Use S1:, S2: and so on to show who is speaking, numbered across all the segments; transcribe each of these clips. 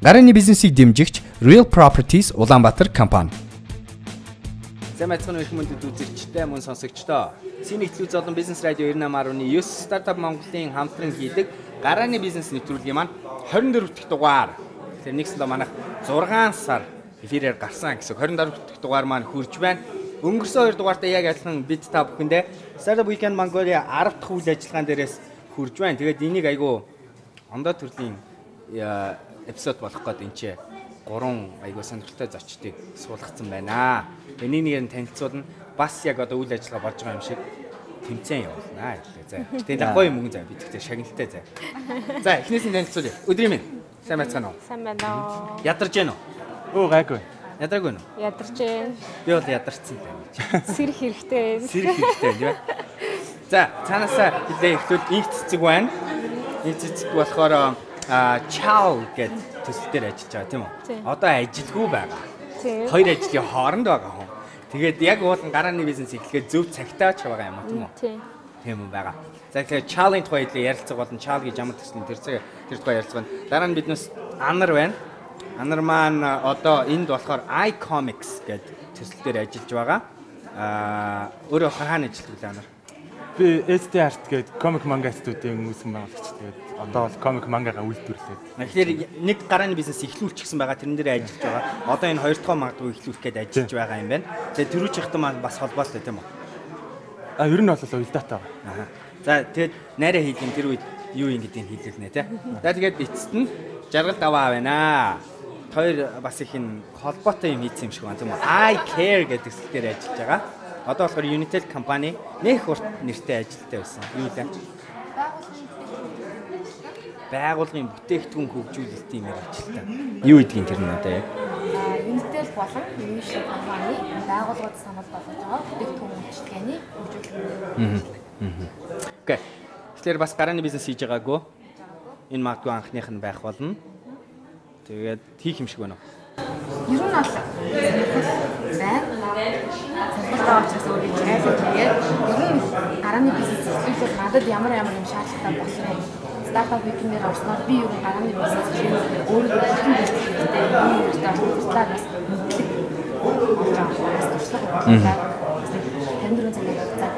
S1: Гарааны бизнесийг дэмжигч Real Properties Улаанбаатар компани.
S2: Сайн байцгаана уу хүмүүст үзэгчтэй мөн сонсогчдоо. Синий хэлцүү золон бизнес радио 98.9 стартап Монголын хамтран хийдэг гарааны бизнес нэвтрүүлгийн маань 24 дахь дугаар. Тэр нэгсэндээ манайх 6 сар эфирээр гарсан гэсэн 24 дахь дугаар маань хүрж байна. Өнгөрсөн 2 дугаартаа яг адилхан бид та бүхэндээ Startup Weekend Mongolia 10 дахь үйл ажиллагаан дээрээс хүрж байна. Тэгээд энийг айгүй ондоо төрлийн эпизод болох гээд энэ ч 3 айгүй сонирхолтой зочдыг суулгацсан байна. Энийг нэг танилцуулна. Бас яг одоо үйл ажиллагаа болж байгаа юм шиг тэмцээн явуулнаа. За. Тэгээд гоё юм заа бид тэгтээ шагналтай заа. За, эхнээс нь танилцуулъя. Өдрийн минь. Сайн байцгаана уу?
S3: Сайн байна уу?
S2: Ядарч гэнэ үү?
S4: Оо гайгүй.
S2: Ядаргүй нь үү?
S3: Ядарч байна.
S2: Би бол ядарсан байна.
S3: Сэрэх хэрэгтэй.
S2: Сэрэх хэрэгтэй тийм ээ. За, цаанаасаа хэлээ эхлүүл инх цэцэг байна. Инх цэцэг болохоор Чао гэдэг төсөл дээр ажиллаж байгаа тийм үү? Одоо ажилгүй байгаа.
S3: Тийм.
S2: Хоёр ажлын хооронд байгаа хүн. Тэгээд яг уулын гарааны бизнес эхлэхэд зөв цагтаа ч байгаа юм уу тийм үү?
S3: Тийм.
S2: Тийм үү байгаа. За тэгэхээр Чаогийн тухай хэлээ ярилцах болон Чао гэж ямар төсөл тэр тухай ярилцах байна. Дараа нь биднээс Анар байна. Анар маань одоо энд болохоор iComics гэдэг төсөл дээр ажиллаж байгаа. Өөрөө хаана ажилладаг вэ Анар?
S4: Би ST Art гэдэг комик манга студийн үүсгэн байгуулагч. Тэгээд одоо бол комик мангагаа үйлдвэрлээд.
S2: Тэгэхээр нэг гарааны бизнес эхлүүлчихсэн байгаа. Тэрэн дээр ажиллаж байгаа. Одоо энэ хоёр дахь магадгүй эхлүүлэх гээд ажиллаж байгаа юм байна. Тэгээд тэрүүч ихтэй маань бас холбоотой тийм үү?
S4: Ер нь бол уялдаатай байгаа.
S2: За тэгээд найраа хийлгэн тэр үед юу юм гэдгийг хэлүүлнэ тий. За тэгээд эцэст нь жаргал даваа байна. Хоёр бас их энэ холбоотой юм хийсэн юм шиг байна тийм үү? I Care гэдэг зүйлээр ажиллаж байгаа. Одоо болохоор Unitel компани нэх урт нэртэй ажилттай байсан. Юу вэ? Байгууллагын бүтээгдэхүүн хөгжүүлэлтийн мөр ажилтаа. Юу гэдгийг тэр нь одоо яг
S5: Unitel болон Unitel компани байгууллагууд санал болгож байгаа бүтээгдэхүүн үйлчилгээний хөгжүүлэлт.
S2: Окей. Тэгэхээр бас гарааны бизнес хийж байгаагүй. Энэ магадгүй анхных нь байх болно. Тэгээд хийх юм шиг байна уу?
S5: Ер нь бол сонирхолтой учраас өөрөө яасан тэгээд ер нь гарааны бизнес эхлүүлээд надад ямар юм шаардлагатай болох вэ? Стартап weekend-ээр орсноор би ер нь гарааны бизнес эхлүүлээд өөрөө бүтэн бэлтгэлтэй юм туслаад бас тэмдрэн цагаар за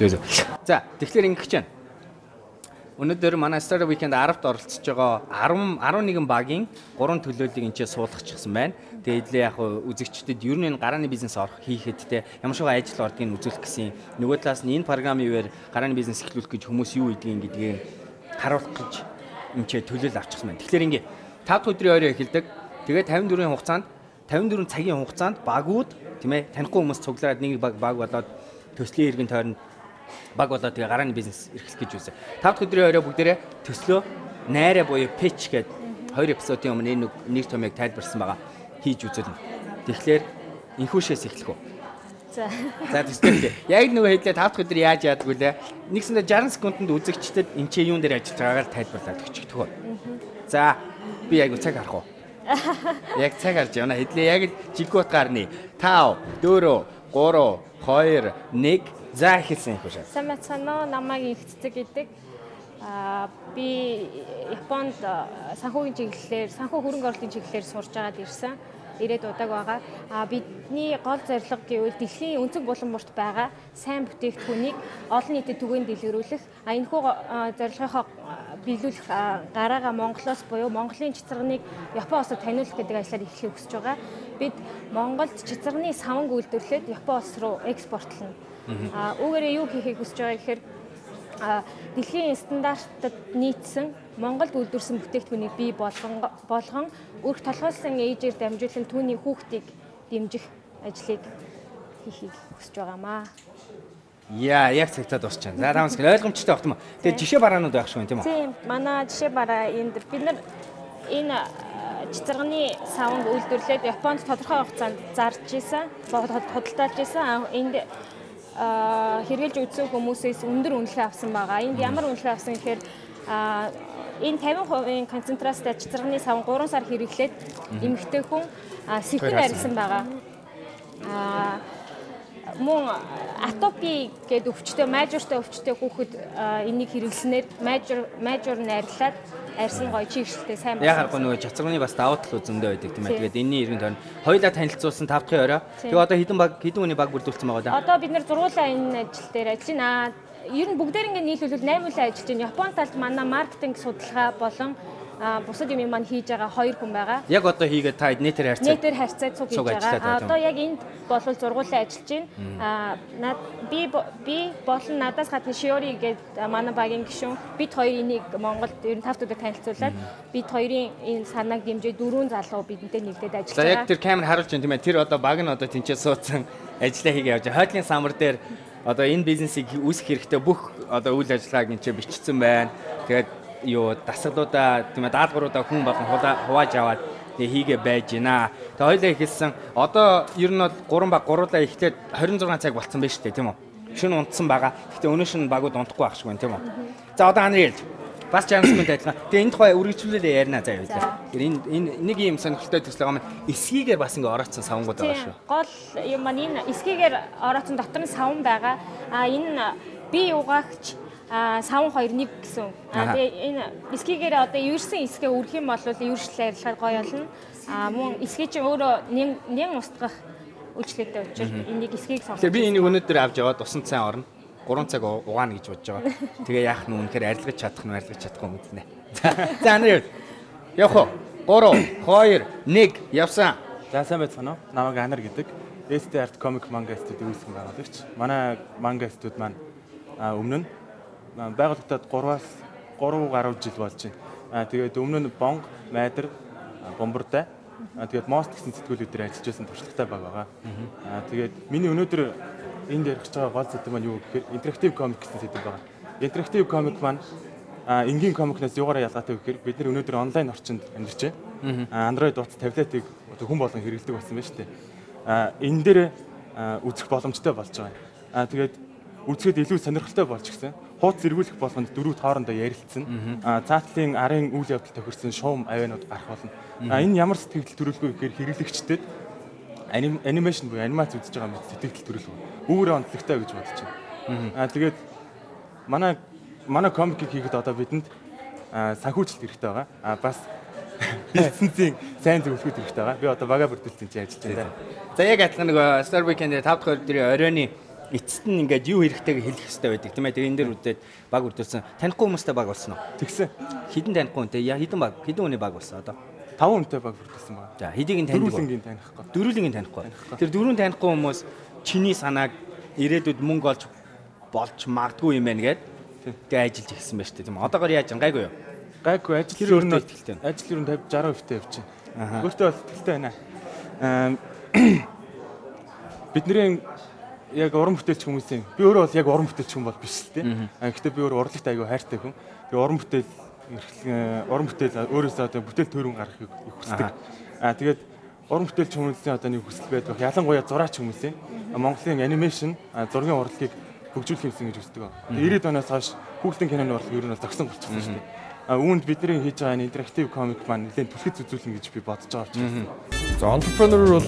S2: өөрөө. За, тэгэхээр ингэх чинь өнөөдөр манай Startup Weekend 10-т оролцож байгаа 11 багийн 3 төлөөллийг энэ ч суулгачихсан байна. Тэгээд эдлээ яг үзэгчдэд ер нь энэ гарааны бизнес орох хийхэд те ямар шиг ажил ордгийг үзүүлэх гэсэн. Нөгөө талаас нь энэ програмын үеэр гарааны бизнес эхлүүлэх гэж хүмүүс юу гэдгийг харуулах гэж энэ ч төлөөлөл авчихсан байна. Тэгэхээр ингээ 5 өдрийн орой эхэлдэг. Тэгээд 54-ийн хугацаанд 54 цагийн хугацаанд багууд тийм ээ танихгүй хүмүүс цуглаад нэг баг болоод төслийн иргэн тойронд баг болоод тэгээ гарааны бизнес эрхлэх гэж үзээ. 5 дахь өдрийн орой бүгдээрээ төслөө найраа буюу pitch гэдэг 2 эпизодын өмнө энэ нэг томьёог тайлбарсан байгаа хийж үзүүлнэ. Тэгэхээр инхүүшээс эхлэх үү.
S3: За.
S2: За тэсгэлээ. Яг нөгөө хэлээ 5 дахь өдөр яаж яадаг вүлээ. Нэгсэндээ 60 секундэд үзэгчдэд энэ ч юун дээр ажиллаж байгаагаар тайлбарлаад өгчих төгөө. За би айгу цаг харах уу? Яг цаг харж явна. Хэдлээ яг жиггүй утгаарны 5 4 3 2 1 за хэлсэн юм шиг.
S3: Сайн байна уу? Намайг инх цэцэг гэдэг. Би Японд санхүүгийн чиглэлээр, санхүү хөрөнгө оруулалтын чиглэлээр сурж агаад ирсэн. Ирээд удааг байгаа. Бидний гол зорилго гэвэл дэлхийн өнцөг булан бүрт байгаа сайн бүтээгдэхүүнийг олон нийтэд түгээн дэлгэрүүлэх. Энэхүү зорилгынхоо биелүүлэх гараагаа Монголоос буюу Монголын чицэрганийг Япон улсад таниулах гэдэг ажлаар эхлэхийг хүсэж байгаа. Бид Монголд чицэрганы саванг үйлдвэрлээд Япон улс руу экспортлно. Үүгээрээ юу хийхийг хүсэж байгаа гэхээр дэлхийн стандартад нийцсэн Монголд үйлдвэрсэн бүтээгдэхүүнийг бий болгон өрх толгойлсон ээжээр дамжуулан түүний хүүхдийг дэмжих ажлыг хийхийг хүсэж байгаамаа.
S2: Яа, яг цагтаа дуусчихсан. За таамс ойлгомжтой багт юм. Тэгээ жишээ бараанууд байх шүү тийм үү?
S3: Тийм, манай жишээ бараа энд бид нар энэ чицэрганы саванг үйлдвэрлээд Японд тодорхой хугацаанд зарж исэн, худалдаалж исэн. Энд хэрэглэж үзсэн хүмүүсээс өндөр үнэлгээ авсан байгаа. Энд ямар үнэлгээ авсан гэхээр энэ 50% концентрацтай чицэрганы саван 3 сар хэрэглээд эмэгтэй хүн сэхүн арилсан байгаа. мөн атопи гэдэг өвчтөй, majorтай өвчтөй хүүхэд энийг хэрэглэснээр major найрлаад арьсан гоё чигшэлтэй сайн байна.
S2: Яг харахгүй нөгөө чацрагны бас давуу тал зөндөө байдаг тийм ээ. Тэгээд энэний иргэн тойрон хоёулаа танилцуулсан 5 дахь орой. Тэгээ одоо хэдэн хүний баг бүрдүүлсэн байгаа даа?
S3: Одоо бид нэр зургуулаа энэ ажил дээр ажиллана. Ер нь бүгдээр ингээд нийлүүлвэл 8 хүлээ ажиллаж байна. Японы талд манай маркетинг судалгаа болон бусад юм маань хийж байгаа 2 хүн байгаа.
S2: Яг одоо хийгээд та нэтээр
S3: харьцаад цуг хийж байгаа. Одоо яг энд болвол зургуулаа ажиллаж байна. Би болон надаас гадна Shiori гэдэг манай багийн гишүүн бид хоёр энийг Монголд ер нь тавтуудаар танилцуулаад бид хоёрын энэ санааг дэмжиж 4 залуу бидэнтэй нэгдээд ажиллаж байгаа.
S2: За яг тэр камер харуулж байна тийм ээ. Тэр одоо баг нь одоо тэнцээ суудсан ажиллаа хийгээ явж байгаа. Хойдлын самар дээр одоо энэ бизнесийг үүсгэх хэрэгтэй бүх одоо үйл ажиллагааг энэ бичсэн байна. Тэгээд юу дасгалуудаа тийм ээ даалгавруудаа хүн болон хувааж аваад хийгээ байж гинэ. Тэгээ хоёлаа ихэлсэн. Одоо ер нь бол 3 баг гуруулаа ихтэй 26 цаг болцсон байна шүү дээ тийм үү. Шөнө унтсан байгаа. Гэхдээ өнөөш нь багууд унтахгүй байх шиг байна тийм үү. За одоо Unreal бас Janskund адилхан. Тэгээ энэ тухай үргэлжлүүлээ ярина заа явуулаа. Энэ нэг юм сонирхолтой төсөл байгаа маань эсгийгээр бас ингэ ороодсон савнгууд байгаа шүү.
S3: Гол юм маань энэ эсгийгээр ороодсон дотор нь савн байгаа. Энэ би угаагч савн 2-1 гэсэн. Тэгээ энэ эсгийгээр одоо ерсэн эсгээ өрөх юм бол ершлээ арилгаад гоё болно. Мөн эсгээ чинь өөрөө нэн устгах үйлчлэгтэй учраас энийг эсгийг сонгож.
S2: Тэгээ би энийг өнөөдөр авч яваад усан цай орно. 3 цаг угаана гэж бодож байгаа. Тэгээ яах нь үнэхээр арилгаж чадах нь арилгаж чадахгүй юм үзнэ. За нэр явах уу? 3 2 1 явсан.
S4: За сайн байцгаана уу? Намайг Анар гэдэг. ST Art Comic Manga Studio үүсгэн байгуулагч. Манай Manga Studio маань өмнө нь байгуулагдаад 3-аас 3 гаруй жил болж байна. Тэгээд өмнө нь Бонг, Майдар, Бомбортай. Тэгээд Most гэсэн сэтгүүлүүдээр ажиллаж байсан туршлагатай баг байгаа. Тэгээд миний өнөөдөр энд ярих байгаа гол сэдэв маань юу гэхээр интерактив комик гэсэн сэдэв байгаа. Интерактив комик маань энгийн комикнаас юугаараа ялгаатай вэ гэхээр бид нар өнөөдөр онлайн орчинд амьдарч байна. Android утас таблетыг хүн болгон хэрэглэдэг болсон байна шүү дээ. Энэ дээр үзэх боломжтой болж байгаа. Тэгээд үзэхэд илүү сонирхолтой болж гисэн. Хуудас эргүүлэх болгонд дөрвөд хоорондоо ярилцсан. Цаатлын арын үйл явдал тохирсон шуум авианууд гарах болно. Энэ ямар сэтгэл төрөлгүй гэхээр хэрэглэгчдэд анимашн буюу анимац үзэж байгаа мэт сэтгэл төрөлгүй. Үүрээ онцлогтой гэж бодож байна. Тэгээд манай комикийг хийхэд одоо бидэнд санхүүжилт хэрэгтэй байгаа. Бас бизнесийн сайн зөвлөхүүд хэрэгтэй байгаа. Би одоо бага бүрдүүлэлтийн чинь ажиллаж байна.
S2: За яг адилхан нэг Star Weekend-ийн 5 дахь өдрийн оройны эцэст нь ингээд юу хэрэгтэйг хэлэх хэрэгтэй байдаг тийм ээ. Тэгээ энэ дээр үзээд баг бүрдүүлсэн. Танихгүй хүмүүстэй баг болсон уу?
S4: Тэгсэн.
S2: Хідэн танихгүй үнтэй. Хідэн хүний баг болсон одоо?
S4: 5 хүнтэй баг бүрдүүлсэн байна.
S2: За хэдийг нь танихгүй.
S4: Дөрвөлнгийн танихгүй.
S2: Дөрвөлнгийн танихгүй. Тэр дөрвөн танихгүй хүмүүс чиний санааг ирээдүйд мөнгө болж магадгүй юм байна гэд тэгээ ажиллаж ирсэн байна шүү дээ тийм үү. Одоогоор яаж гайгүй юу?
S4: Гайгүй ажил ер нь ихтэй. Ажил ер нь 50-60% явж байна. Өөртөө бол ихтэй байна. Бидний яг уран бүтээлч хүмүүсийн би өөрөө бол яг уран бүтээлч хүн бол биш л дээ. Гэхдээ би өөрөө урлагт аягүй хайртай хүн. Тэгээ уран бүтээл өөрөөсөө одоо бүтээл төрөн гаргахыг хүсдэг. Тэгээд уран бүтээлч хүмүүсийн одоо нэг хүсэл байдаг. Ялангуяа зураач хүмүүсийн Монголын анимашн зургийн урлагийг хөгжүүлэх юмсан гэж үздэг. 90-ад оноос хойш хүүхдийн киноны урлаг ер нь зогсон болчихсон шүү дээ. Үүнд бидний хийж байгаа энэ интерактив комик маань нэлээд түлхэц үзүүлнэ гэж би бодож байгаа учраас.
S6: За entrepreneur бол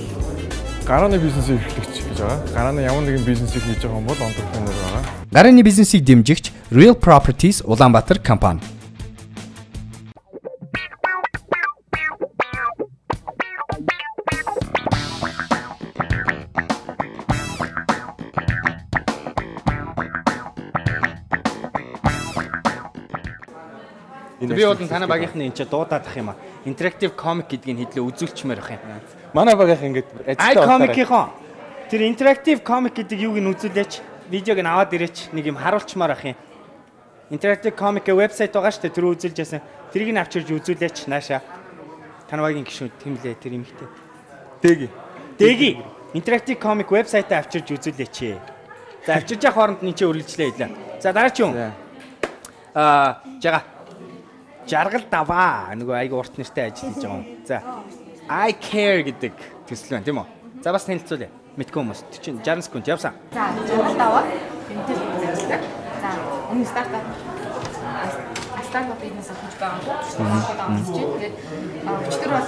S6: гарааны бизнесийг эрхлэгч гэж байгаа. Гарааны ямар нэгэн бизнесийг хийж байгаа хүн бол entrepreneur байгаа.
S1: Гарааны бизнесийг дэмжигч Real Properties Улаанбаатар компани.
S2: Би бол танай багийнхны энэ ч дуудаад ах юм а. Interactive comic гэдгийг хэдлээ үзүүлчмээр ах юм.
S4: Манай багийнх ингээд
S2: ажилтаа comic-ийн тэр interactive comic гэдэг юуг нь үзүүлээч, видеог нь аваад ирээч, нэг юм харуулчмаар ах юм. Interactive comic-ийн вебсайт байгаа шүү дээ, тэр үзүүлж яасан. Тэрийг нь авчирж үзүүлээч нааша. Танай багийн гишүүн тэмлээ тэр юмхтэй. Дэги. Interactive comic вебсайтаа авчирж үзүүлээч. За авчирж явах хооронд энэ ч үргэлжлээ хэлээ. За дараа ч юм. Жага жаргал даваа нөгөө айгу урт нэртэй ажил хийж байгаа юм. За I care гэдэг төсөл байна тийм үү? За бас танилцуулъя. Мэдгүй хүмүүс 60 секунд явсан.
S5: За жаргал даваа тэмтэл ажилладаг. За өмнө стартап бизнес хийж байгаа. Тэгээд өчтөр бол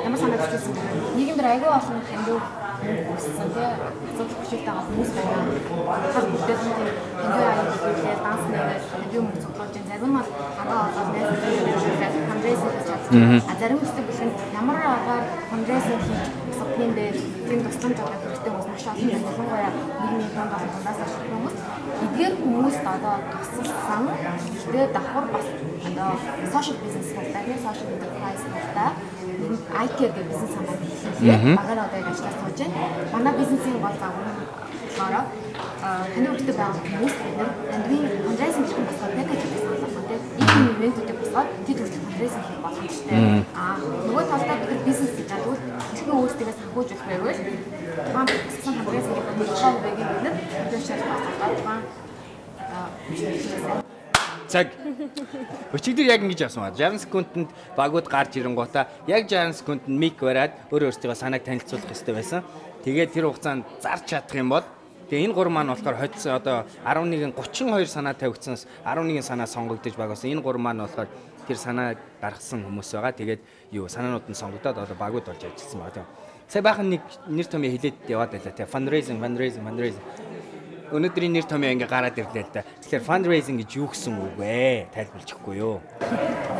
S5: ямар санаа тавьчихсан бэ? Нийгэмд айгу олон хандив үүссэн тий. Асуудал хүчтэй байгаа хүмүүс байна. Хал бүтээл тийм хангай аяг данс нэгээд хангай мөнгө цуглуулж зарим нь агаа болоод найзтай фандрейзинг хийж чадчих. А зарим хэсэг бүхэн ямар агаар фандрейзинг хийж сопин дээр тийм тусламж авах хэрэгтэй хүмүүс маш олон байна. Ялангуяа 1,000 доллар дундаас ашиг хүмүүс эдгээр хүмүүст одоо тусалсан гэхдээ давхар бас одоо social business талтай нэг social enterprise талтай IT гэх бизнес хамаад хэлээ. Багаар одоо яг ажиллаж сууж байна. Манай бизнесийн гол загвар болохоор таны өөртөө байгаа хүмүүс таны фандрейзинг хийх бас пакэж хийх болсон тийм. Ийм ивэнтүүдийг босгоод тэд хүртэл фандрейзинг хийх боломжтой. Нөгөө талдаа бид бизнес хийж чадвал хэрхэн өөрсдөө санхүүжүүлэх вэ гэвэл тухайн фандрейзинг хийх төлөвлөгөө байгаад бид фандрейзинг босгоод
S2: цаг өчигдөр яг ингэж авсан байна. 60 секундэд багууд гарч ирэнгуудаа яг 60 секундэд мик бариад өөрөөсөө санааг танилцуулах хэрэгтэй байсан. Тэгээд тэр хугацаанд зарч чадах юм бол тэгээ энэ гурван маань болохоор хоцсон одоо 11:32 санаа тавигдсанаас 11 санаа сонгогдож байгаас энэ гурван маань болохоор тэр санаа гаргасан хүмүүс байгаа. Тэгээд юу санаанууд нь сонгогдоод одоо багууд болж ажилласан байна. Сая баахан нэг нэр томьёо хэлээд яваад байлаа те. Fundraising. Өнөөдрийн нэр томьёо ингээ гараад ирлээ л да. Тэгэхээр fundraising гэж юу гэсэн үг вэ? Тайлбарлахгүй юу?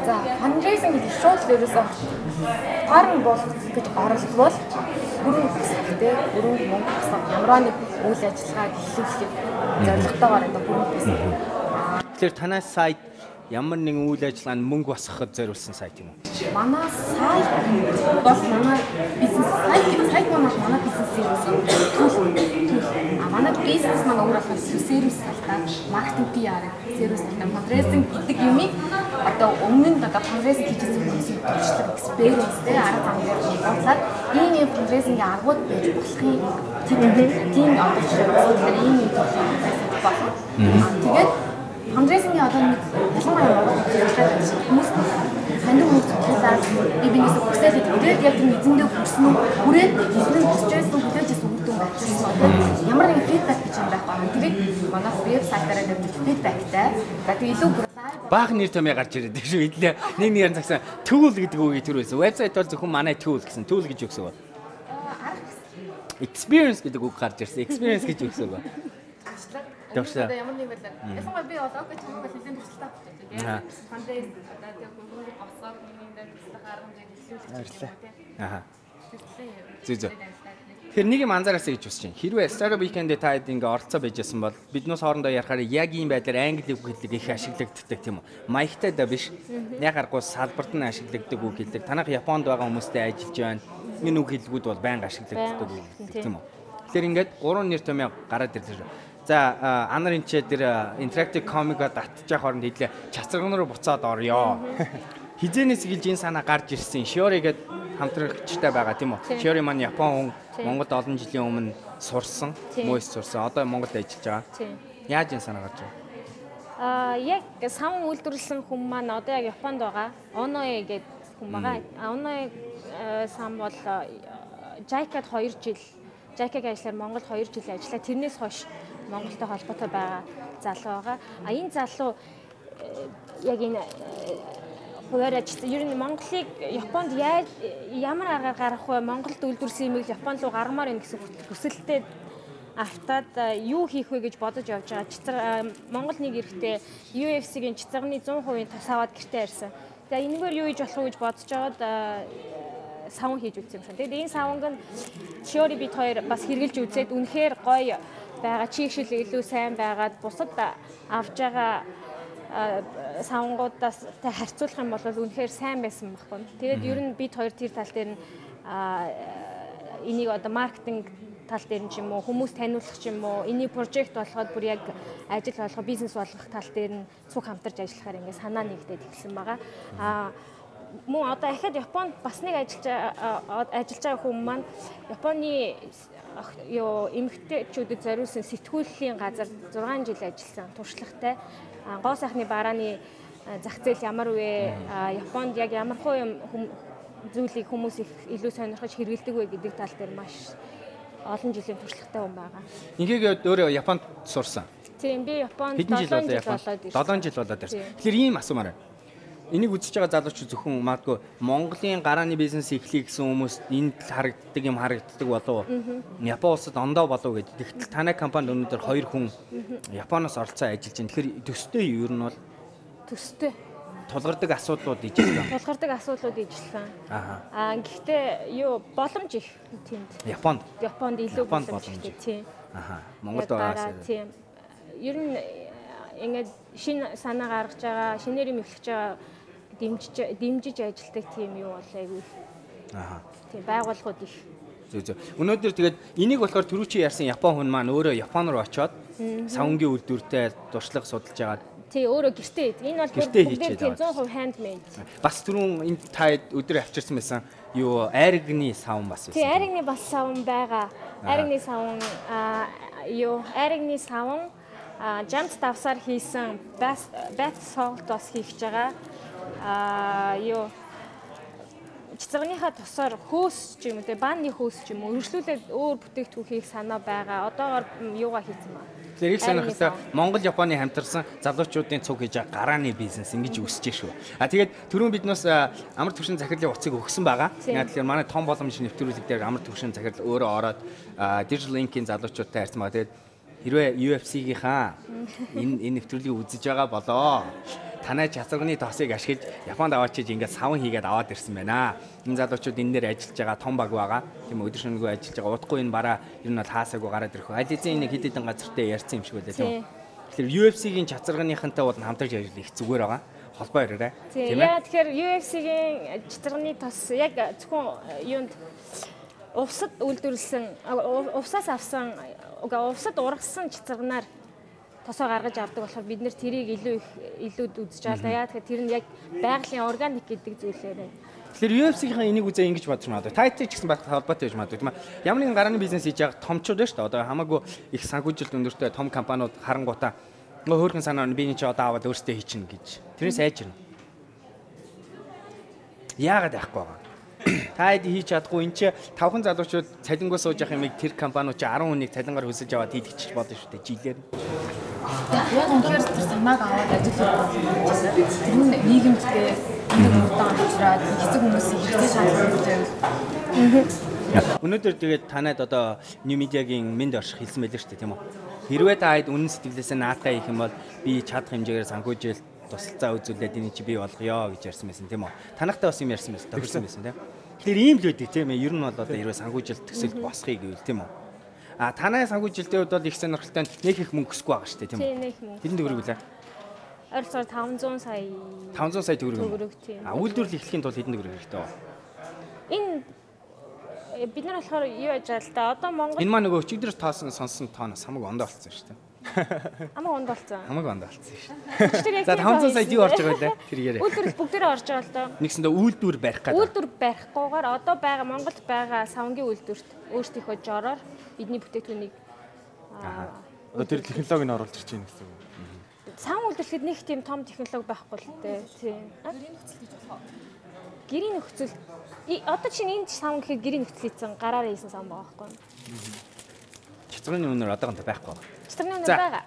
S5: За, fundraising гэж шууд л ерөөсөө харин бол гэж оролцвол бүрэн хэсэгтэй бүрэн мөнгө гэсэн ямар нэг үйл ажиллагаа эхлүүлэх зорилготойгоор одоо бүрэн хэсэг.
S2: Тэгэхээр танай сайт ямар нэгэн үйл ажиллагаанд мөнгө босгоход зориулсан сайт юм уу?
S5: Манай сайт бол манай бизнес сайт манай бизнесийн манай бизнес маань өөрөөр сервис талтай маркетинг PR сервис талтай фандрейзинг гэдэг юмыг одоо өмнө нь одоо фандрейзинг хийжсэн хүмүүсийн туршлага экспириенстэй арга замаар бодлоод ийм фандрейзингийн аргууд байж болохын тийм одоо жишээ ийм болно. Тэгээд фандрейзингийн одоо нэг ялангуяа хүмүүс хандив хүмүүс талаар бибинээс хүсээд тэгээд яг тийм эзэндээ хүрсэн үү хүрээд эзэн хүсчээсэн хүлээжсэн үгдэн байна. Ямар нэгэн фидбек гэж юм байх байна. Тэгээд манай вебсайтаараа нэг фидбектэй. За тэгээд илүү
S2: баах нэр томьёо гарч ирээд шүү идлээ. Нэг нэгэн цагсан tool гэдэг үгийг төр байсан. Вебсайт бол зөвхөн манай tool гэсэн. Tool гэж юу гэсэн бэ? Experience гэдэг үг гарч ирсэн. Experience гэж юу гэсэн бэ?
S5: одоо ямар нэг байлаа. Ясаа би одоо гэж юм бол хэзээ туршилтаа авчихсан тийм. Фандрейз одоо тийм хүмүүс босгоод нэгнээр туслах арга хэмжээг хэлүүлж байгаа тийм.
S2: Зүг. Тэгэхээр нэг юм анзаараасаа гэж хүсэж байна. Хэрвээ Startup Weekend-д та хэд ингээ оролцоо байж байсан бол биднээс хоорондоо ярихаар яг ийм байдлаар англи үг хэллэг их ашиглагддаг тийм үү? Маягтай да биш. Яг аргагүй салбарт нь ашиглагддаг үг хэлдэг. Танах Японд байгаа хүмүүстэй ажиллаж байна. Энэ үг хэллэгүүд бол байнга ашиглагддаг үг тийм үү? Тэгэхээр ингээд гурван нэр томьёо гараад ирлээ. За анар энэ ч тэр interactive comic-а татчих хооронд хэлээ чацарган руу буцаад орё. Хизэнээс гэлж энэ санаа гарч ирсэн. Shiori гээд хамтрагчтай байгаа тийм үү? Shiori маань Япон хүн Монголд олон жилийн өмнө сурсан, мөс сурсан. Одоо Монголд ажиллаж байгаа. Яаж энэ санаа гарч байгаа?
S3: Яг савн үйлдвэрлэсэн хүн маань одоо яг Японд байгаа. Onoe гэдэг хүн байгаа. Onoe сам бол JICA-д 2 жил JICA-гийн ажлаар Монголд 2 жил ажиллаа. Тэрнээс хойш Монголтой холбоотой байгаа залуу байгаа. Энэ залуу яг энэ хуваар ажилласан. Ер нь Монголыг Японд ямар аргаар гарах вэ? Монголд үйлдвэрлэсэн юмыг Японд руу гаргамаар юм гэсэн хүсэлтэд автаад юу хийх вэ гэж бодож явж байгаа. Монгол нэг эрэхтэй UFC-гийн цэцэгний 100% тус аваад гэртээ ирсэн. Тэгээ энэгээр юу хийж болох вэ гэж бодож байгаад савн хийж үзсэн юм шиг. Тэгээд энэ савнг нь Shiori бит хоёр бас хэрглэж үзээд үнэхээр гоё байгаа. Чигшил илүү сайн байгаад бусад авж байгаа савнгуудаас харьцуулах юм бол үнэхээр сайн байсан байхгүй. Тэгээд ер нь бид хоёр тэр тал дээр нь энийг одоо маркетинг тал дээр ч юм уу хүмүүс таниулах ч юм уу энийг прожект болгоод бүр яг ажил болгох бизнес болгох тал дээр нь цуг хамтарч ажиллахаар ингээд санаа нэгдээд эхэлсэн байгаа. Мөн одоо ахад Японд бас нэг ажиллаж байгаа хүмүүс маань Японы эмэгтэйчүүдэд зориулсан сэтгүүлийн газар 6 жил ажилласан туршлагатай. Гоо сайхны барааны зах зээл ямар вэ? Японд яг ямар зүйлийг хүмүүс их илүү сонирхож хэрэгэлдэг вэ гэдэг тал дээр маш олон жилийн туршлагатай хүн байгаа.
S2: Ингээгээд өөрөө Японд сурсан.
S3: Тийм би Японд
S2: 7 жил болоод ирсэн. Тэгэхээр ийм асуумаар байна. энийг үзэж байгаа залуучууд зөвхөн магадгүй Монголын гарааны бизнес эхлэе гэсэн хүмүүс энд харагддаг болов уу? Япон улсад ондоо болов уу гэдэг. Тэгтэл танай компанид өнөөдөр 2 хүн Японоос оролцоо ажиллаж байна. Тэгэхээр төстэй юу нь бол
S3: Төстэй.
S2: тулгардаг асуудлууд ижилхэн.
S3: Тулгардаг асуудлууд ижилхэн.
S2: Аа.
S3: Гэхдээ юу боломж их тэнд.
S2: Японд
S3: Илүү боломж ихтэй тийм.
S2: Аа. Монголд байгаа.
S3: Тийм. Ер нь ингээд шинэ санаа гаргаж байгаа, шинээр юм эхлэж байгаа дэмжиж ажилдаг тийм юу бол айгүй.
S2: Аа.
S3: Тийм байгууллагууд их.
S2: Зөв. Өнөөдөр тэгээд энийг болохоор түрүү чи ярьсан Япон хүн маань өөрөө Япон руу очиод савнгийн үйлдвэртэй туршлага судалж байгаа.
S3: Тий өөрөө гэртээ. Энэ бол бүгд 100% handmade.
S2: Бас түрүүн энэ та өдөр авчирсан байсан юу айрагны савн бас байсан.
S3: Тий айрагны бас савн байгаа. Айрагны савн айрагны савн жамт давсаар хийсэн bath salt бас хийж байгаа. Цэцэгнийхаа тосоор хөөс ч юм уу, банны хөөс ч юм уу, өргөжлүүлээд өөр бүтээгдэхүүн хийх санаа байгаа. Одоогоор юугаа хийсэн ба.
S2: Тэгэхээр их сонирхолтой Монгол Японы хамтарсан залуучуудын цуг хийж байгаа гарааны бизнес ингэж өсөж шүү. Тэгээд түрүүн биднээс амар түвшин захирлын утсыг өгсөн байгаа. Тэгэхээр манай том боломж нэвтрүүлэг дээр амар түвшин захирал өөрөө ороод Digital Link-ийн залуучуудтай харьцсан байгаа. Тэгээд хэрвээ UFC-гийнхаа энэ нэвтрүүлгийг үзэж байгаа болоо танай чацарганы тоосыг ашиглаж Японд аваачиж ингээд савн хийгээд аваад ирсэн байна. Энэ залуучууд энэ дээр ажиллаж байгаа том баг байгаа. Тийм өдөр шөнөгүй ажиллаж байгаа. Удахгүй энэ бараа ер нь бол хаасаагүй гараад ирэх. Аль эзэн нэг хэд хэдэн газартай ярьсан юм шиг байлаа тийм үү. Тэгэхээр UFC-гийн чацарганыхантай бол хамтарч ажиллах их зүгээр байгаа. Холбоо ирээрэй.
S3: Тийм ээ. Тэгэхээр UFC-гийн чацарганы тос яг зөвхөн юунд увсад үйлдвэрлэсэн увсаас авсан увсад ургасан чацарганаар тосоо гаргаж авдаг болохоор бид нэр тэрийг илүү үзэж байгаа. Тэгэхээр тэр нь яг байгалийн органик гэдэг зүйлээрээ.
S2: Тэгэхээр UFC-ийн энийг үзээ ингэж бодож магадгүй. Тайтай ч гэсэн байх холбоотой байж магадгүй тийм ээ. Ямар нэгэн гарааны бизнес хийж байгаа томчууд байна шүү дээ. Одоо хамаагүй их санхүүжилт өндөртэй том компаниуд харангуйтаа хөөрхөн санаа нь би энэ ч одоо аваад өөртөө хийчихнэ гэж. Тэрнээс айжирна. Яагаад яахгүй байгаа? Таад хийж чадахгүй энэ чи 5 залуучууд цалингуу сууж явах юмыг тэр компаниуд чи 10 хүнийг цалингаар хөсөж аваад хийдэгч болно шүү дээ жилээр.
S5: Яг үнэхээр тэр санааг аваад ажиллах тэр нь нийгэмдээ энэ удаан авчраад хэцэг хүмүүсийн хэрэгцээ шаардлагатай.
S2: Өнөөдөр тэгээд танайд одоо New Media-гийн мэд орших хэлсэн байлээ шүү дээ тийм үү. Хэрвээ та хэд үнэн сэтгэлээсээ наатаа их юм бол би чадах хэмжээгээр санхүүжилт тусалцаа үзүүлээд энэ чи бий болгоё гэж ярьсан байсан тийм үү. Танахтай бас юм ярьсан байсан тохирсон байсан тийм. Тэгэхээр ийм л үүдээ тийм ээ. Ер нь бол одоо хэрвээ санхүүжилт төсөлд босхийг гэвэл тийм үү. Танай санхүүжилтийн хувьд бол их сонирхолтой нэг их мөнгө өсөхгүй байгаа шүү дээ тийм үү.
S3: Тийм нэг мөнгө.
S2: Хэдэн төгрөг үлээ?
S3: Ойролцоогоор 500 сая.
S2: 500 сая төгрөг.
S3: Тийм.
S2: Үйлдвэрлэл эхлэхийн тулд хэдэн төгрөг хэрэгтэй вэ?
S3: Энэ бид нар болохоор юу яаж байгаа л да. Одоо Монгол
S2: энэ маань нөгөө өчигдөр сонсон тооноос хамаагүй ондоо болсон шүү дээ.
S3: Хамаагүй ондоо болсон.
S2: Хамаагүй ондоо болсон шүү. За 500 сая юу орж байгаа вэ? Тэр яриа.
S3: Үйлдвэрлэл бүгдээрээ орж байгаа л да.
S2: Нэгсэндээ үйлдвэр барих гэдэг.
S3: Үйлдвэр барихгүйгээр одоо байгаа Монголд байгаа савнгийн үйлдвэрт өөрсдийнхөө жороор бидний бүтээгдэхүүнийг
S4: одоо тэр технологиг нь оруулж ирж байна гэсэн үг.
S3: Савн үйлдвэрлэхэд нэг тийм том технологи байхгүй л дээ. Тийм. Гэрийн нөхцөл одоо чинь энэ савн гэхэд гэрийн нөхцөл хийсэн гараараа хийсэн савн байгаа байхгүй юу?
S2: Чацрын үнээр одоогонд байхгүй байгаа.
S3: Чацрын үнээр байгаа.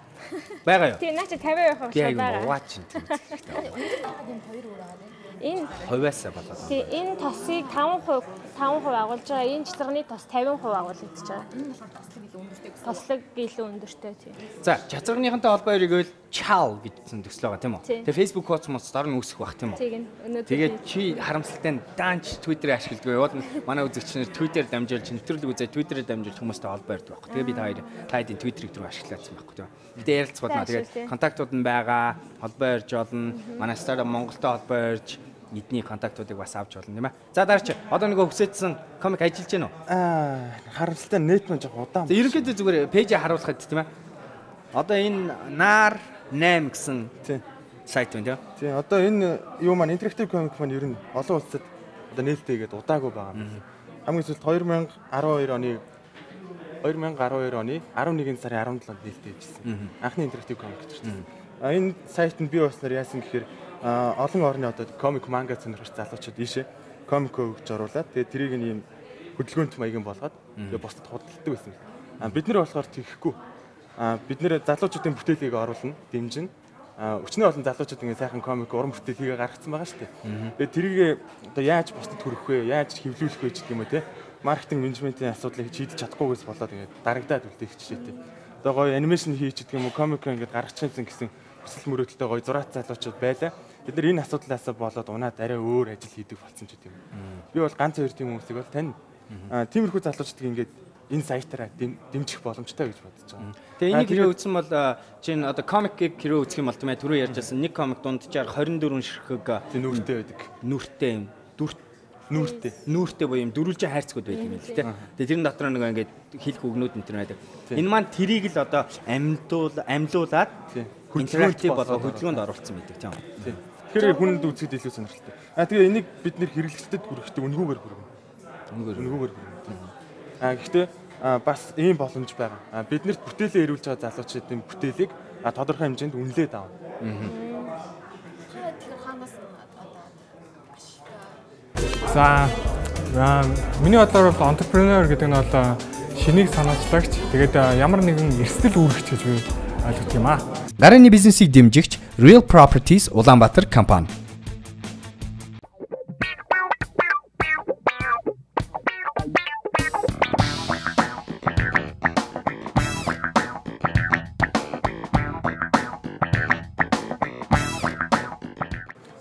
S2: Байгаа юу?
S3: Тийм, наач 50% хавшаа байгаа.
S2: Яваа чинь.
S3: Энэ
S2: хувиасаа болоод.
S3: Тийм, энэ тосыг 5% агуулж байгаа. Энэ чацраны тос 50% агуулж байгаа. Энэ болохоор тослог илүү өндөртэй тийм.
S2: За, чацрынхантай холбоо иргэвэл чал гэсэн төсөл байгаа тийм үү? Тэгээ Facebook хуудас моц дор нь үүсэх бах тийм үү? Тэгээд чи харамсалтай даанч Twitter ашигладаг. Явал манай үзэгчнэр Twitter дамжуулж, нэвтрүүлэг үзээ Twitter-ээр дамжуулж хүмүүстэй холбоо ирдэг байхгүй. Тэгээ би та хэдийн Twitter-ийг түрүү ашиглаадсан байхгүй тийм үү? Гэтэ ярилцгаадна. Тэгээд контактууд нь байгаа, холбоо ирж болно. Манай Startup Монголтой холбоо ирж эдний контактуудыг бас авч болно тийм ээ. За дараач одоо нөгөө хүсэжсэн комик ажиллаж байна уу?
S4: Харамсалтай нэт мөн жоо удаан.
S2: За ерөнхийдөө зүгээр пэйжээ харуулхад тийм ээ. Одоо энэ NAR 8 гэсэн сайт байна тийм.
S4: Тийм одоо энэ юу маань интерактив комик маань ер нь олон улсад одоо нээлттэйгээд удаагүй байгаа. Хамгийн сүүлд 2012 оны 11 сарын 17-нд нээлттэй хийжсэн. Анхны интерактив комик төрсөн. Энэ сайтнд бий болсноор яасан гэхээр олон орны одоо комик манга сонирхогч залуучууд ийшээ комикоо өгч оруулаад тэгээд тэрийг ийм хөдөлгөөнт маягийн болгоод тэгээд бусдад худалддаг байсан. Бид нэр болохоор тийхгүй. Бид нэр залуучуудын бүтээлийг оруулна, дэмжинэ. өчнөө олон залуучууд ингэ сайхан комик уран бүтээл хийгээ гаргацсан байгаа шүү дээ. Тэгээд тэрийг одоо яаж бусдад хүргэх вэ? Яаж хэвлүүлэх вэ гэдэг юм уу те? Маркетинг менежментийн асуудлыг шийдэж чадахгүйгээс болоод ингэ дарагдаад үлдээх жишээтэй. Одоо гоё анимашн хийж гэдэг юм уу, комик ингэ гаргачихсан гэсэн хүсэл мөрөөдөлтэй гоё зураац залуучууд байлаа. Бид нар энэ асуудлаас болоод унаад арай өөр ажил хийдэг болсон ч гэдэг юм. Би бол ганц хоёр тийм хүмүүсийг бол тань. Тиймэрхүү залуучдыг ингээд энэ сайтаараа дэмжих боломжтой гэж бодож байгаа.
S2: Тэгээ энийг хэрэг үзсэн бол чинь одоо комик хэрэг үзэх юм бол тийм ээ түрүү ярьжсэн нэг комик дунджаар 24 ширхэг
S4: нүүртэй байдаг.
S2: Нүүртэй юм. Нүүртэй буюу юм дөрвөлжин хайрцагуд байдаг юм л тийм. Тэгээ тэрэн дотор нэг ингээд хэлэх үгнүүд энэ төр байдаг. Энэ маань тэрийг л одоо амьлуулад интерактив болоод хөдөлгөөнд оруулсан байдаг тийм.
S4: Тэгэхээр хүнд үзэхэд илүү сонирхолтой. Тэгээ энийг бид нэр хэрэглэгчдэд хүргэхдээ үнгүүгээр хүргэнэ. Үнгүүгээр хүргэнэ. Гэхдээ бас ийм боломж байгаа. Биднэрт бүтээлээ ирүүлж байгаа залуучуудын бүтээлийг тодорхой хэмжээнд үнэлээд авна.
S6: За миний бодлоор бол entrepreneur гэдэг нь бол шинийг санаачлагч тэгээд ямар нэгэн эрсдэл үүрэгч гэж би ойлгох юм аа.
S1: Гарааны бизнесийг дэмжигч Real Properties Улаанбаатар компани.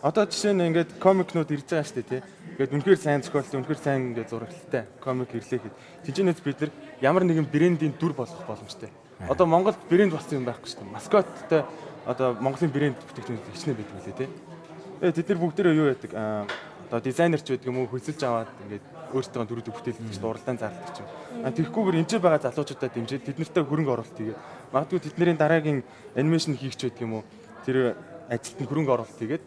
S4: Одоо жишээ нь ингээд комикнууд ирж байгаа шүү дээ тий. Ингээд үнэхээр сайн зохиолтой, үнэхээр сайн ингээд зурагтай комик ирлээ гэхэд тэнцэнээс бид нар ямар нэгэн брендийн дүр болгох боломжтой. Одоо Монголд брэнд болсон юм байхгүй шүү дээ. Маскоттой одоо Монголын брэнд бүтээгдэхүүн хичнээн байдаг үлээ тий. Тэд нар бүгдээрээ юу яадаг? Одоо дизайнерч байдаг юм уу хөлсөлж аваад ингээд өөрсдөө дөрөвдөг бүтээлч уралдаан зарладаг юм. Тэгэхгүйгээр энэ ч байгаа залуучуудаа дэмжиж тэд нартай хөрөнгө оруулалт хийгээд магадгүй тэдний дараагийн анимашн хийгч байдаг юм уу тэр ажилтны хөрөнгө оруулалт хийгээд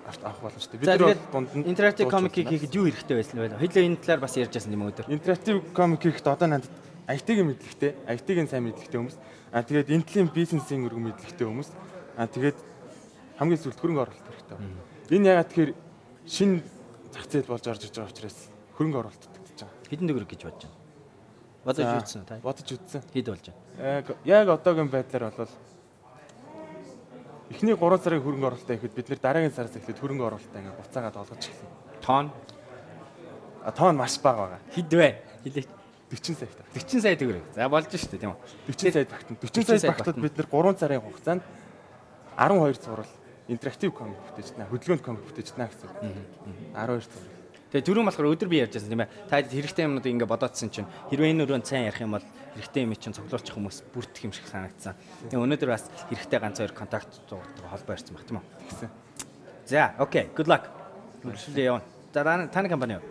S4: авах боломжтой. Бид нар дунд нь
S2: интерактив комик хийхэд юу хэрэгтэй байсан бэ? Хэдлээ энэ талаар бас ярьж байсан юм өдөр.
S4: Интерактив комик хийхэд одоо надад IT-ийн мэдлэгтэй, IT-ийн сайн мэдлэгтэй хүмүүс. Тэгээд энэ талын бизнесийн өргөн мэдлэгтэй хүмүүс. Тэгээд хамгийн сүүлд хөрөнгө оруулалт хэрэгтэй байна. Энэ ягаад тэгэхээр шинэ зах зээл болж орж иж байгаа учраас хөрөнгө оруулалт татж байгаа.
S2: Хэдэн төгрөг гэж бодож байна? Бодож үзсэн та?
S4: Бодож үзсэн.
S2: Хэд болж байна?
S4: Яг одоогийн байдлаар бол эхний 3 сарын хөрөнгө оруулалтаа ихэд бид нэр дараагийн сараас эхлээд хөрөнгө оруулалтаа ингээ буцаагаад олгож эхэллээ.
S2: Тоон
S4: маш бага байгаа.
S2: Хэд вэ? Хэлээч.
S4: 40 сая.
S2: 40 сая төгрөг. За болж шүү дээ тийм үү?
S4: 40 сая багтана. 40 сая багтад бид нэр 3 сарын хугацаанд 12 зурвал интерактив комик бүтээж байна. Хөдөлгөөнд комик бүтээж байна гэсэн. 12 зурвал.
S2: Тэгээ түрүүн болохоор өдөр би ярьжсэн тийм ээ. Та хэрэгтэй юмнуудыг ингээ бодоодсэн чинь хэрвээ энэ өрөөнд сайн ярих юм бол хэрэгтэй юм чинь цуглуулчих хүмүүс бүрдэх юм шиг санагдсан. Тэгээ өнөөдөр бас хэрэгтэй ганц хоёр контакт зургатайгаа холбоо ярьсан баг тийм үү? Тэгсэн. За, окей. Good luck. Үргэлжлүүлээ явна. За таны компани юу?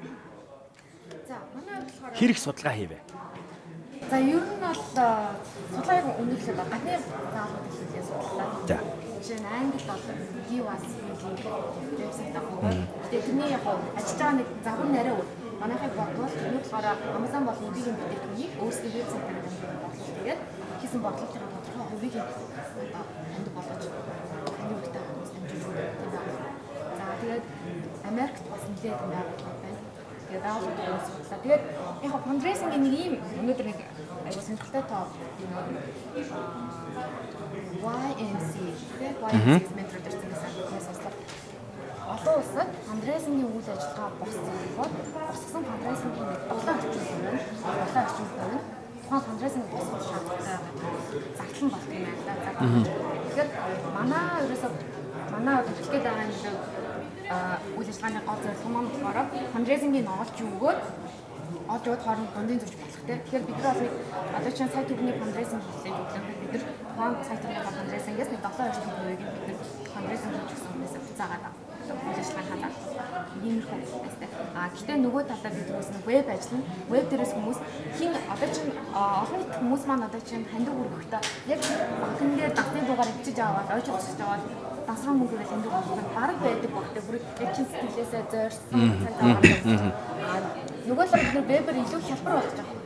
S5: За, манай болохоор
S2: хэрэг судалгаа хийвэ.
S5: За, ер нь бол судалгааг өнөглөө гадны заалууд хэлээ судалгаа.
S2: За.
S5: Жишээ нь англи бол GWAS-ийн вебсайт авах. Тэгээд тэрний яг ажиллаж байгаа нэг загвар нарийн өөр. Манайхыг бодвол тэрний болохоор Amazon бол эбигийн бүтээгдэхүүнийг өөрсдөө вебсайтаар бодлоо. Тэгээд хийсэн бодлогын тодорхой хувийг ханд болгож таны үгтэй хүмүүс амжилт тийм байна. За тэгээд Америкт бас нэлээд юм байна. Тэгээд даалгавар төрөөс судлаа. Тэгээд яг фандрейсингийн нэг юм өнөөдөр нэг аюул сонирхолтой тоо YMC YMC метро дэрсэн гэсэн олон улсад фандрейсингийн үйл ажиллагаа босгосон фандрейсингийн нэг долоо орчим байна. Тухайн фандрейсинг босгох шаардлагатай загтлан болдог юм байна. Тэгэхээр манай хэлгээд байгаа нэг үйл ажиллагааны гол зорилго маань болохоор фандрейсингийн олж өгөөд хооронд бондын зурж болох тийм. Тэгэхээр бид нар одоо чинь сая төгрөгийн фандрейсинг хийлээ гэвэл бид нар тухайн сая төгрөгийн фандрейсингээс нэг 7 орчим хувийг бид нар фандрейсинг хийж өгсөн юмээс буцаагаад үйл ажиллагаа хадгалах иймэрхүү байстай. Гэхдээ нөгөө талаа бид хүмүүс нэг веб ажил нь веб дээрээс хүмүүс хин одоо чинь олон нийт хүмүүс маань одоо чинь хандив өргөхдөө яг банкн дээр дасны дугаар ичиж аваад ойж авчиж аваад дасран мөнгөөр хандив өргөх бараг байдаг багтаа бүр эчин сэтгэлээсээ зорьсон цаг аваад нөгөө л бид вебээр илүү хялбар болж байгаа.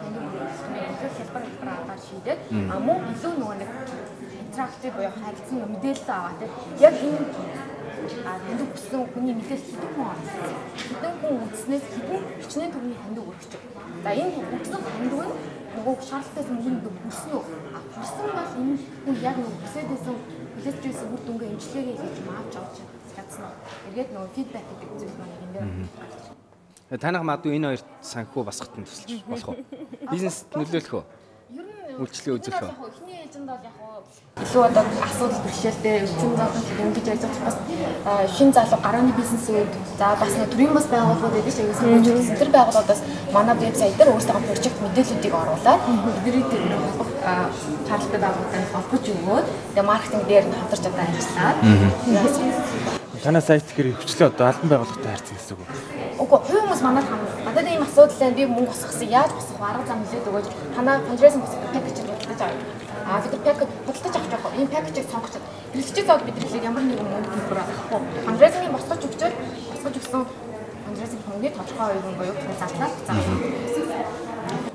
S5: Илүү хялбар аваад шийдээд мөн илүү нөгөө нэг интерактив буюу харилцан мэдээлэл аваад яг энэ хандив хүссэн хүний мэдээлэл хэдэн хүн авсан. Хэдэн хүн үзснээс хэдэн хичнээн төгрөгийн хандив өргөж. За энэ өгсөн хандив нь нөгөө шаардлагатайс мөнгөнд хүрсэн үү? Хүрсэн бол энэ хүн яг нөгөө хүсэж байсан хүлээж байсан үр дүнгээ имжлэгээ хийж маавч авч чадсан уу? Эргээд нөгөө фидбек гэдэг зүйл маань энэ дээр.
S2: Танах магадгүй энэ хоёр санхүү басхад нь тусалж болох уу? Бизнест нөлөөлөх үү?
S5: Ер нь
S2: Үйлчлэгээ үзүүлэх үү?
S5: Эхний эжэнд бол яг илүү одоо асуудал бэрхшээлтэй өвчин залууч ингэж ажиллаж бас шин залуу гарааны бизнесүүд за бас төрийн бас байгууллагууд байдаг шиг санагдаж тэр байгууллагуудаас манай вебсайт дээр өөрсдөө прожект мэдээллүүдийг оруулаад бидний тэр шаардлагатай байгууллагад холбож өгөөд тэгээ маркетинг дээр нь хамтарч одоо ажиллаад.
S4: Танай сайт хэрэг хвчлээ одоо албан байгууллагатай харьцсан гэсэн үг үү?
S5: Үгүй хувь хүмүүс манайд надад ийм асуудал байна. Би мөнгө босгосон. Яаж босгох вэ? Арга зам хэлээд өгөөж танаа фандрайзинг пакэж бодлож аваа. Тэр пакэж бодлож авах яг ийм пакэжийг сонгож хэрэглэгчид зоод бид хэлээд ямар нэгэн мөнгө төлбөр авахгүй. Фандрайзингийн босгож өгчөөд босгож өгсөн фандрайзинг мөнгөний тодорхой хувийн буюу зарлаад заасан.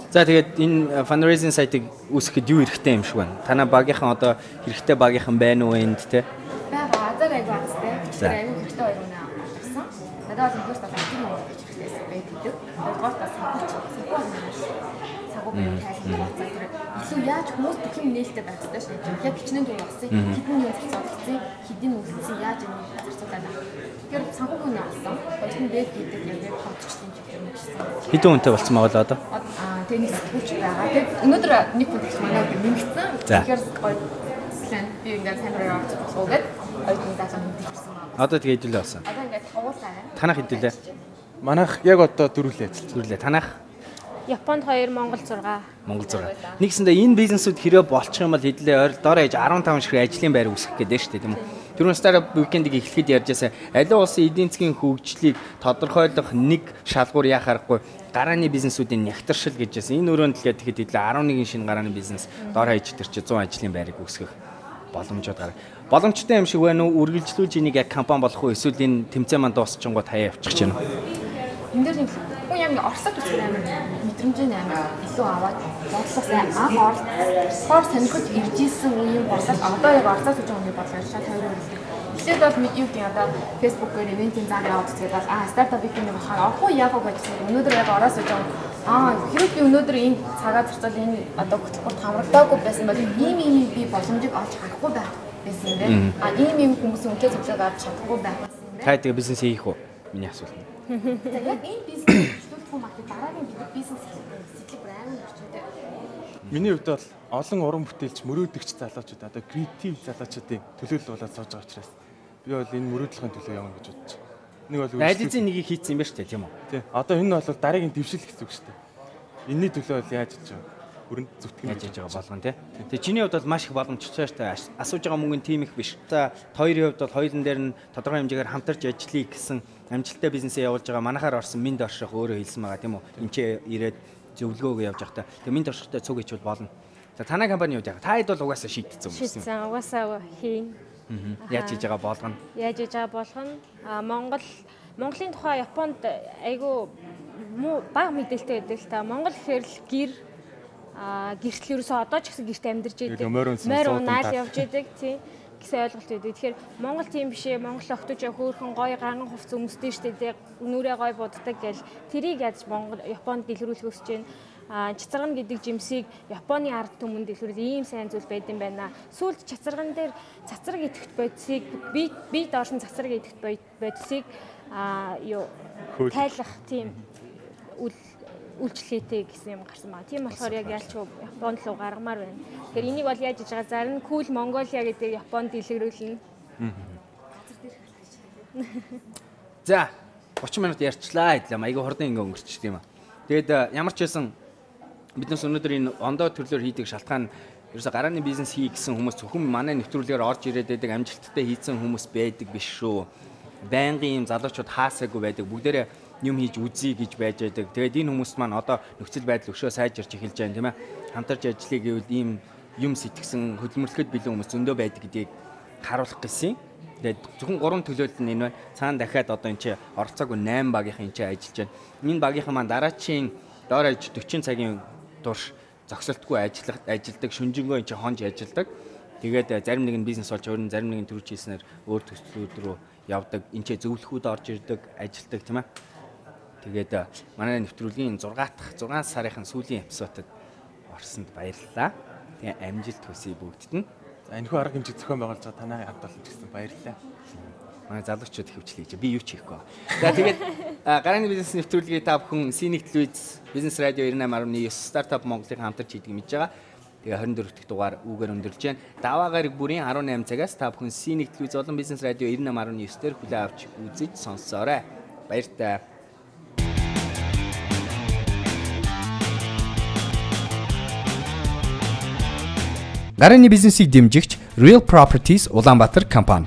S2: За тэгээд энэ fundraising сайтыг үүсгэхэд юу хэрэгтэй юм шиг байна? Танаа багийнхан одоо хэрэгтэй багийнхан байна уу энд те?
S5: Бага азар айгу азтай. Тэр айгу хэрэгтэй хоёр үнэ авсан. Надад бол өөртөө актив юм хийж хэрэгтэйсэн байдаг. Хоёрдугаар бас сагуу байна тайлбар тэр илүү яаж хүмүүс бүх юм нээлттэй байх хэрэгтэй шээ. Яг бичнэн дүр болсон. Хэдэн юм зогссон, хэдэн үлдсэн яаж юм зарцуулаад байна. Тэгэхээр санхүүгийн үнэ авсан. Хоёрын веб гэдэг яг хотчлын юм гэсэн.
S2: Хэдэн үнэтэй болсон байгаа л одоо?
S5: Тэний сэтгүүлч байгаа. Тэгээд өнөөдөр нэг хүн манай нэмэгдсэн. Тэгэхээр гоё би ингээд камераар авч болохгүй гэдэг хоёрын даасан мэдчихсэн байна.
S2: Одоо тэгээ хэдүүлээ болсон.
S5: Одоо ингээд тавуулаа.
S2: Танах хэдүүлээ?
S4: Манайх яг одоо дөрвөлээ ажиллаж.
S2: Зүрлээ. Танах
S3: Японд 2, Монгол 6.
S2: Монгол 6. Нэгсэндээ энэ бизнесүүд хэрэг болчих юм бол хэдлээ ойр доор ээж 15 шиг ажлын байр үүсгэх гэдэг шүү дээ тийм үү. Түрүүн стартап уикендийг эхлэхэд ярьжсэн. Аливаа улсын эдийн засгийн хөгжлийг тодорхойлох нэг шалгуур яах аргагүй гарааны бизнесүүдийн нягтршил гэжсэн. Энэ өрөөнд л тэгэхэд хэдлээ 11 шинэ гарааны бизнес доор ээж тэр чи 100 ажлын байрыг үүсгэх боломжууд гарна. Боломжтой юм шиг байна уу? Үргэлжлүүлж энийг яг компани болох уу? Эсвэл энэ тэмцээн маань дуусчихгоо таяа явчих чинь.
S5: Энд дээр юм хүн яг орсод үсгэн амир мэдрэмжийн амир илүү аваад бодлоос анх сонирхож иржсэн үеийн бодлол одоо яг орсод үсгэн хүний бодлоор шал тойроо үлдээ. Эхлээд бол юу гэдэг одоо Facebook-ээр ивентийн зам яваад үзгээд бол стартап бизнес болохоо авахгүй яг гэсэн. Өнөөдөр яг ороос үсгэн хэрэг би өнөөдөр энэ цагаа зарцуул энэ одоо хөтөлбөрт хамрагдаагүй байсан бол ийм би боломжийг олж харахгүй байх байсан юм байна. Ийм хүмүүсийн үнэтэй зөвлөгөө авч чадахгүй байх байсан юм байна.
S2: Та тэгээ бизнес хийх үү? Миний асуулт.
S5: Яг энэ бизнес хөтөлбөрт маркет дараагийн бизнес сэтлэг амар орчтой.
S4: Миний хувьд бол олон уран бүтээлч мөрөөдөгч залуучууд одоо креатив залуучуудын төлөөлөл болоод сууж байгаа учраас би бол энэ мөрөөдлөхийн төлөө явна гэж бодож байна. Нэг бол
S2: ажлын нэгийг хийцэн юм ба штэ тийм үү?
S4: Тий. Одоо энэ бол дараагийн дэвшил гэсэн үг штэ. Энэний төлөө бол яаж хийж байгаа? Хүрэн зүтгэн
S2: яаж хийж байгаа болгон тий. Тэгээ чиний хувьд бол маш их боломжтой штэ. Асууж байгаа мөнгө тийм их биш. За хоёрын хувьд бол хоёулын дээр нь тодорхой хэмжээгээр хамтарч ажиллая гэсэн амжилттай бизнесээ явуулж байгаа манахаар орсон минь дорших өөрөө хэлсэн байгаа тийм үү? Энд чи ирээд зөвлөгөөгөө явж байхдаа тэгээ минь доршихтай цуг хийвэл болно. За танай компани юу яг та хэд бол угаасаа шийдсэн юм байна.
S3: Шийдсэн угаасаа хийн.
S2: Яаж хийж байгаа болгоно?
S3: Яаж хийж байгаа болгоно? Монголын тухай Японд айгүй бага мэдээлэлтэй байдаг л та. Монгол гэхээр л гэртэл ерөөсөө одоо ч гэсэн гэрт амьдарч идэг. Морь унаал явж идэг тийм гэсэн ойлголт байдаг. Тэгэхээр Монгол тийм биш ээ. Монгол охтож хөөрхөн гоё гарган хувц өмсдөө штэ тийм нүрээ гоё буддаг гэл тэрийг яаж Японд дэлгэрүүлэх өсөж байна. Чацарган гэдэг жимсийг Японы ард түмэнд дэлгэрүүл ийм сайн зүйл байд юм байна. Сүүлд чацарган дээр цацраг идэвхт бодисыг би доорсон цацраг идэвхт бодисыг тайлах тийм үйлчлэгээтэй гэсэн юм гарсан байна. Тийм болохоор яг ялч Японд руу гаргамаар байна. Тэгэхээр энийг бол яаж хийж байгаа зарим Cool Mongolia гэдэг Японд дэлгэрүүлнэ.
S2: За 30 минут ярьчлаа хэдлээ. Айгүй хурдан ингээ өнгөрч тийм аа. Тэгээд ямар ч байсан биднээс өнөөдөр энэ ондоо төрлөөр хийдэг шалтгаан ерөөсө гарааны бизнес хий гэсэн хүмүүс зөвхөн манай нэвтрүүлгээр орж ирээд байдаг амжилттай хийсэн хүмүүс байдаг биш шүү. Байнгын юм залуучууд хаасаагүй байдаг. Бүгдээрээ юм хийж үзье гэж байж байдаг. Тэгээд энэ хүмүүст маань одоо нөхцөл байдал өшөө сайжирч эхэлж байна тийм ээ. Хамтарч ажиллая гэвэл ийм юм сэтгсэн хөдөлмөрлөхөд бэлэн хүмүүс зөндөө байдаг гэдгийг харуулах гэсэн. Тэгээд зөвхөн 3 төлөөлөл нь энэ байна. Цаана дахиад одоо энэ чи оролцоогүй 8 багийнхан энэ чи ажиллаж байна. Энэ багийнхан маань дараачийн доор аж 40 цагийн турш зогсолтгүй ажилдаг, шүнжэнгөө энэ чи хонж ажилдаг. Тэгээд зарим нэг нь бизнес болж өөр нь зарим нэг нь төрж хийснээр өөр төслүүд рүү явдаг. Энд чи зөвлөхүүд орж ирдэг, ажилдаг тийм ээ. Тэгээд манай нэвтрүүлгийн 6 сарын сүүлийн эпизодод орсонд баярлалаа. Тэгээ амжилт хүсье бүгдд нь.
S4: Энэхүү арга хэмжээ зохион байгуулж байгаа танай хамт олон ч гэсэн баярлалаа.
S2: Манай залуучууд хөвчлээ. Би юу ч хийхгүй. За тэгээд гарааны бизнес нэвтрүүлгийг та бүхэн C1 телевиз, Бизнес радио 98.9 стартап Монголын хамтарч хийдэг мэдж байгаа. Тэгээ 24 дахь дугаар үүгээр өндөрлж байна. Даваа гараг бүрийн 18 цагаас та бүхэн C1 телевиз болон Бизнес радио 98.9 дээр хүлээн авч үзэж сонссоорой. Баяртай.
S1: Гарааны бизнесийг дэмжигч Real Properties Улаанбаатар компани